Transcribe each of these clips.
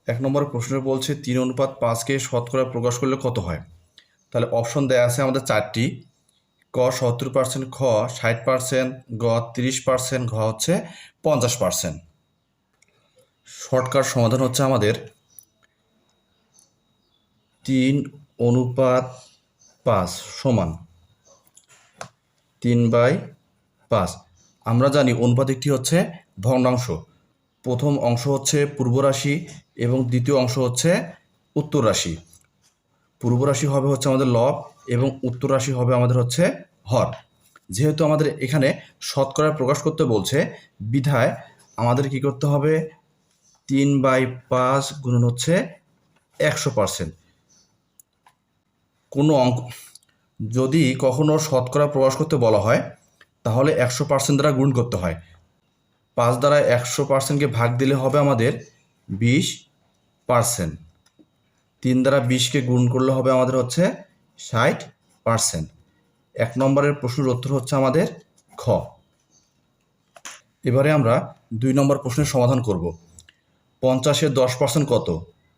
এক নম্বর প্রশ্নে বলছে 3:5কে শতকরা প্রকাশ করলে কত হয়। তাহলে অপশন দেওয়া আছে আমাদের চারটি। ক 70%, খ 60%, গ 30%, ঘ হচ্ছে 50%। শর্টকাট সমাধান হচ্ছে আমাদের 3:5 সমান 3/5। আমরা জানি অনুপাতিকটি হচ্ছে ভগ্নাংশ। প্রথম অংশ হচ্ছে পূর্ব রাশি এবং দ্বিতীয় অংশ হচ্ছে উত্তর রাশি। পূর্ব রাশি হবে হচ্ছে আমাদের লব এবং উত্তর রাশি হবে আমাদের হচ্ছে হর। যেহেতু আমাদের এখানে শতকরা প্রকাশ করতে বলছে, বিধায় আমাদের কি করতে হবে, 3/5 গুণন হচ্ছে 100%। কোনো অঙ্ক যদি কখনো শতকরা প্রকাশ করতে বলা হয় তাহলে 100% দ্বারা গুণ করতে হয়। 5 দ্বারা 100%কে ভাগ দিলে হবে আমাদের 20%। 3 দ্বারা 20কে গুণ করলে হবে আমাদের হচ্ছে 60%। 1 নম্বরের প্রশ্নের উত্তর হচ্ছে আমাদের খ। এবারে আমরা 2 নম্বর প্রশ্নের সমাধান করব। 50-এর 10% কত?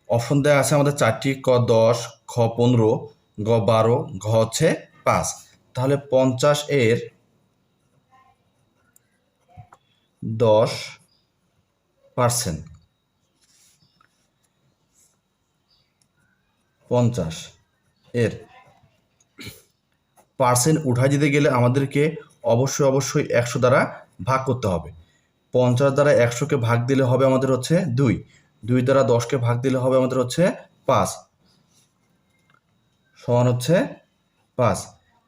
অপশন দেওয়া আছে আমাদের চারটি। ক 10, খ 15, গ 12, ঘ হচ্ছে 5। তাহলে 50-এর 10%, 50-এর পার্সেন্ট উঠাই দিতে গেলে আমাদেরকে অবশ্যই 100 দ্বারা ভাগ করতে হবে। 50 দ্বারা 100কে ভাগ দিলে হবে আমাদের হচ্ছে 2। 2 দ্বারা 10কে ভাগ দিলে হবে আমাদের হচ্ছে 5, সমান হচ্ছে 5।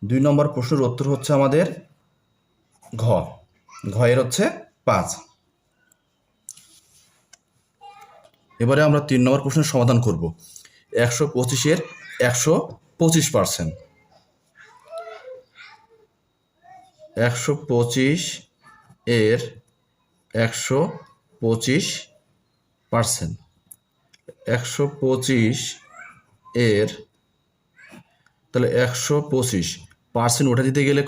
2 নম্বর প্রশ্নের উত্তর হচ্ছে আমাদের ঘ। ঘ এর হচ্ছে 5। এবারে আমরা 3 নম্বর প্রশ্নের সমাধান করব। 125-এর 125%। 125-এর 125%। 125-এর তাহলে 125% উঠে দিতে গেলে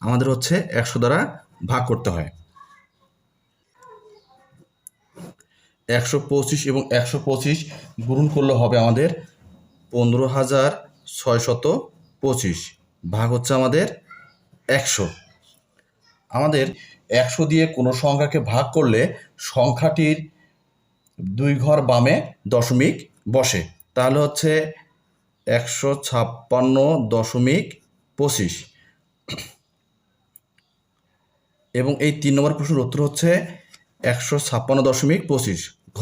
আমাদের হচ্ছে 100 দ্বারা ভাগ করতে হয়। 125 এবং 125 গুণন করলে হবে আমাদের 15,625, ভাগ হচ্ছে আমাদের 100। আমাদের 100 দিয়ে কোনো সংখ্যাকে ভাগ করলে সংখ্যাটির 2 ঘর বামে দশমিক বসে। তাহলে হচ্ছে 156.25 এবং এই 3 নম্বর প্রশ্নের উত্তর হচ্ছে 156.25 ঘ।